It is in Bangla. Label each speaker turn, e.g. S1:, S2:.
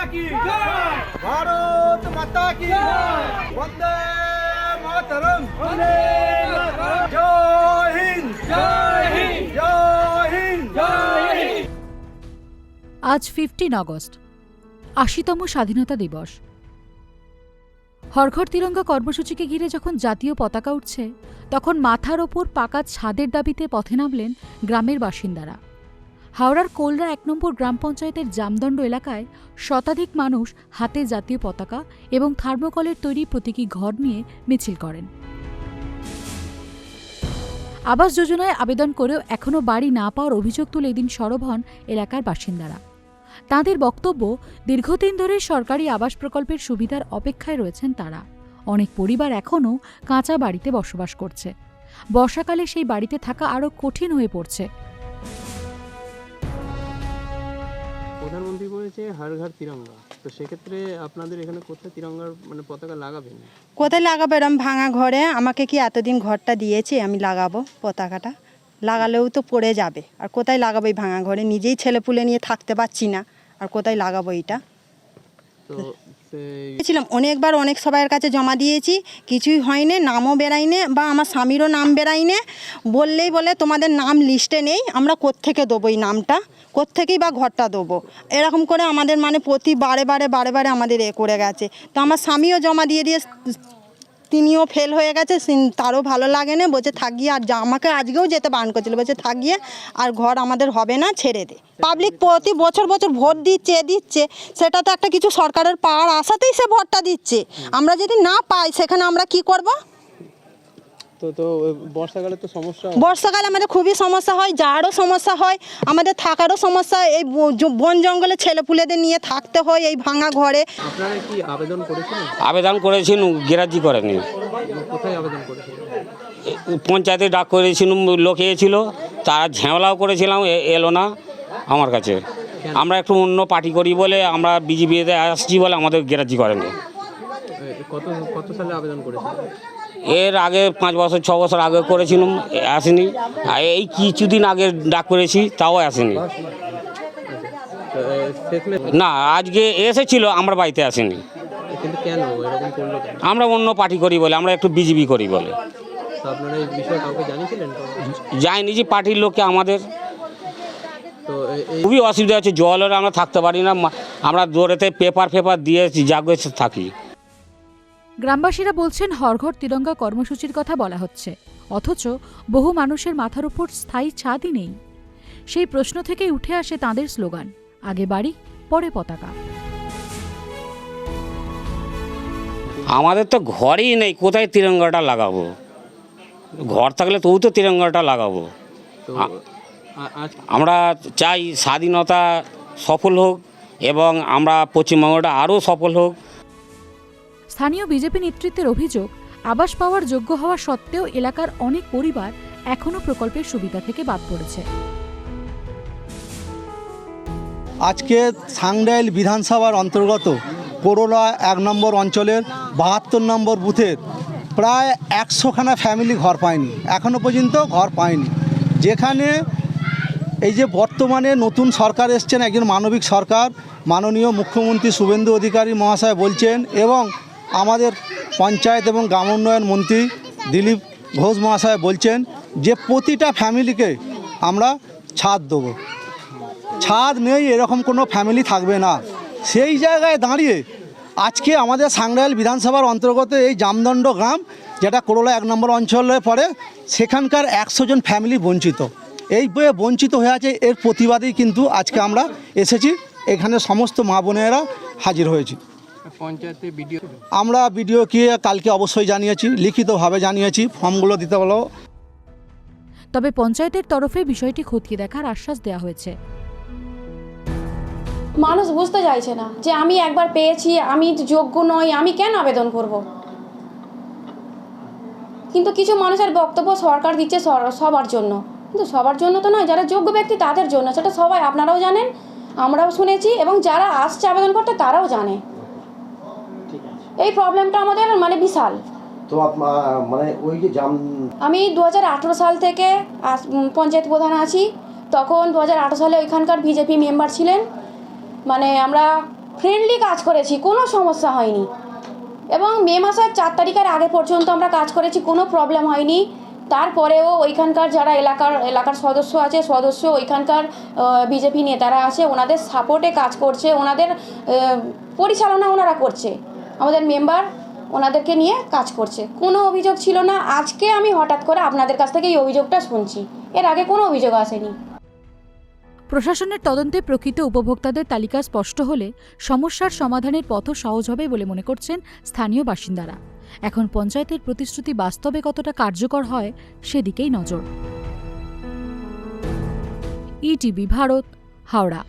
S1: की जय, भारत माता की जय, वंदे मातरम, वंदे मातरम, जय हिंद, जय हिंद, जय हिंद, जय हिंद।
S2: আজ 15 আগস্ট ৮০তম স্বাধীনতা দিবস। হর ঘর তিরঙ্গা কর্মসূচিকে ঘিরে যখন জাতীয় পতাকা উঠছে, তখন মাথার ওপর পাকা ছাদের দাবিতে পথে নামলেন গ্রামের বাসিন্দারা। হাওড়ার কোলরা ১ নম্বর গ্রাম পঞ্চায়েতের জামদণ্ড এলাকায় শতাধিক মানুষ হাতে জাতীয় পতাকা এবং থার্মোকলের তৈরি প্রতীকী ঘর নিয়ে মিছিল করেন। আবাস যোজনায় আবেদন করেও এখনও বাড়ি না পাওয়ার অভিযোগ তুলে এদিন সরব হন এলাকার বাসিন্দারা। তাঁদের বক্তব্য, দীর্ঘদিন ধরে সরকারি আবাস প্রকল্পের সুবিধার অপেক্ষায় রয়েছেন তারা। অনেক পরিবার এখনও কাঁচা বাড়িতে বসবাস করছে। বর্ষাকালে সেই বাড়িতে থাকা আরও কঠিন হয়ে পড়ছে।
S3: প্রধানমন্ত্রী বলেছে হর ঘর তিরঙ্গা, তো সেক্ষেত্রে আপনাদের এখানে কোথায় তিরঙ্গার পতাকা লাগাবেন?
S4: কোথায় লাগাবো? এরম ভাঙা ঘরে আমাকে কি এতদিন ঘরটা দিয়েছে, আমি লাগাবো পতাকাটা? লাগালেও তো পড়ে যাবে। আর কোথায় লাগাবো এই ভাঙা ঘরে? নিজেই ছেলেপুলে নিয়ে থাকতে পারছি না, আর কোথায় লাগাবো এটা?
S3: তো
S4: ছিলাম অনেকবার, অনেক সবাইয়ের কাছে জমা দিয়েছি, কিছুই হয়নি, নামও বেরাইনে, বা আমার স্বামীরও নাম বেরাইনে। বললেই বলে তোমাদের নাম লিস্টে নেই, আমরা কোত্থেকে দেবো এই নামটা, কোত্থেকেই বা ঘরটা দেবো, এরকম করে আমাদের প্রতি বারে বারে আমাদের করে গেছে। তো আমার স্বামীও জমা দিয়ে তিনিও ফেল হয়ে গেছে, তারও ভালো লাগে না, বলছে থাকিয়ে, আর আমাকে আজকেও যেতে বারণ করছিল, বলছে থাকিয়ে আর ঘর আমাদের হবে না, ছেড়ে দে। পাবলিক প্রতি বছর ভোট দিচ্ছে, সেটা তো একটা কিছু সরকারের পাওয়ার আশাতেই সে ভোটটা দিচ্ছে। আমরা যদি না পাই সেখানে আমরা কি করব?
S3: তো বর্ষাকালে তো সমস্যা,
S4: বর্ষাকালে আমাদের খুবই সমস্যা হয়, যারও সমস্যা হয়, আমাদের থাকারও সমস্যা। এই বন জঙ্গলে ছেলেপুলেদের নিয়ে থাকতে হয় এই ভাঙা ঘরে।
S3: আপনারা কি আবেদন করেছিলেন?
S5: আবেদন করেছিল, গ্রাহ্য করেনি।
S3: কোথায় আবেদন করেছিলেন?
S5: পঞ্চায়েতে ডাক করেছিলাম, লোক এসেছিল, তারা ঝামেলাও করেছিলাম, এলো না আমার কাছে। আমরা একটু অন্য পার্টি করি বলে, আমরা বিজেপিতে আসছি বলে আমাদের গ্রাহ্য করেনি।
S3: কত সালে আবেদন করেছিলেন?
S5: এর আগে 5 বছর 6 বছর আগে করেছিলাম, আসেনি। আর এই কিছুদিন আগে ডাক করেছি, তাও আসেনি। না, আজকে এসেছিল, আমরা বাড়িতে আসেনি।
S3: কিন্তু কেন এরকম করলো?
S5: আমরা অন্য পার্টি করি বলে, আমরা একটু বিজেপি করি বলে।
S3: তো আপনারা এই বিষয়ে কাউকে জানিয়েছিলেন?
S5: যায়নি যে পার্টির লোককে আমাদের।
S3: তো
S5: খুবই অসুবিধা হচ্ছে, জলের আমরা থাকতে পারি না, আমরা দৌড়েতে পেপার দিয়ে জাগিয়ে থাকি।
S2: গ্রামবাসীরা বলছেন, হর ঘর তিরঙ্গা কর্মসূচির কথা বলা হচ্ছে, অথচ বহু মানুষের মাথার উপর স্থায়ী ছাদই নেই। সেই প্রশ্ন থেকেই উঠে আসে তাঁদের স্লোগান, আগে বাড়ি পরে পতাকা।
S5: আমাদের তো ঘরই নেই, কোথায় তিরঙ্গাটা লাগাবো? ঘর থাকলে তবু তো তিরঙ্গাটা লাগাবো।
S3: তো
S5: আমরা চাই স্বাধীনতা সফল হোক এবং আমরা পশ্চিমবঙ্গটা আরও সফল হোক।
S2: স্থানীয় বিজেপি নেতৃত্বের অভিযোগ, আবাস পাওয়ার যোগ্য হওয়া সত্ত্বেও এলাকার অনেক পরিবার এখনও প্রকল্পের সুবিধা থেকে বাদ পড়েছে।
S6: আজকে সাংডাইল বিধানসভার অন্তর্গত কোরলা 1 নম্বর অঞ্চলের 72 নম্বর বুথের প্রায় 100খানা ফ্যামিলি ঘর পায়নি, এখনও পর্যন্ত ঘর পায়নি। যেখানে এই যে বর্তমানে নতুন সরকার এসছেন, একজন মানবিক সরকার, মাননীয় মুখ্যমন্ত্রী শুভেন্দু অধিকারী মহাশয় বলছেন, এবং আমাদের পঞ্চায়েত এবং গ্রাম উন্নয়ন মন্ত্রী দিলীপ ঘোষ মহাশয় বলছেন যে প্রতিটা ফ্যামিলিকে আমরা ছাদ দেবো। ছাদ নেই এরকম কোনো ফ্যামিলি থাকবে না। সেই জায়গায় দাঁড়িয়ে আজকে আমাদের সাংডাইল বিধানসভার অন্তর্গত এই জামদণ্ড গ্রাম, যেটা কোরলা 1 নম্বর অঞ্চলে পড়ে, সেখানকার 100 জন ফ্যামিলি বঞ্চিত। এই বয়ে বঞ্চিত হয়ে আছে, এর প্রতিবাদেই কিন্তু আজকে আমরা এসেছি। এখানে সমস্ত মা বোনেরা হাজির হয়েছি।
S3: পঞ্চায়েতে ভিডিও
S6: আমরা ভিডিওকে কালকে অবশ্যই জানিয়েছি, লিখিতভাবে জানিয়েছি, ফর্মগুলো দিতে বলো।
S2: তবে পঞ্চায়েতের তরফে বিষয়টি খতিয়ে দেখার আশ্বাস দেওয়া হয়েছে।
S7: মানুষ বুঝতে চাইছে না যে আমি একবার পেয়েছি, আমি যোগ্য নই, আমি কেন আবেদন করব। কিন্তু কিছু মানুষের বক্তব্য সরকার দিচ্ছে সবার জন্য, কিন্তু সবার জন্য তো নয়, যারা যোগ্য ব্যক্তি তাদের জন্য। সেটা সবাই, আপনারাও জানেন, আমরাও শুনেছি, এবং যারা আসছে আবেদন করতে তারাও জানে। এই প্রবলেমটা আমাদের বিশাল।
S8: তো ওই যে
S7: আমি 2018 সাল থেকে পঞ্চায়েত প্রধান আছি। তখন 2018 সালে ওইখানকার বিজেপি মেম্বার ছিলেন। আমরা ফ্রেন্ডলি কাজ করেছি, কোনো সমস্যা হয়নি। এবং মে মাসের 4 তারিখের আগে পর্যন্ত আমরা কাজ করেছি, কোনো প্রবলেম হয়নি। তারপরেও ওইখানকার যারা এলাকার সদস্য ওইখানকার বিজেপি নেতারা আছে, ওনাদের সাপোর্টে কাজ করছে, ওনাদের পরিচালনা ওনারা করছে, আমাদের মেম্বার ওনাদেরকে নিয়ে কাজ করছে। কোনো অভিযোগ ছিল না। আজকে আমি হঠাৎ করে আপনাদের কাছ থেকে এই অভিযোগটা শুনছি, এর আগে কোনো অভিযোগ আসেনি।
S2: প্রশাসনের তদন্তে প্রকৃত উপভোক্তাদের তালিকা স্পষ্ট হলে সমস্যার সমাধানের পথও সহজ হবে বলে মনে করছেন স্থানীয় বাসিন্দারা। এখন পঞ্চায়েতের প্রতিশ্রুতি বাস্তবে কতটা কার্যকর হয় সেদিকেই নজর। ইটিভি ভারত, হাওড়া।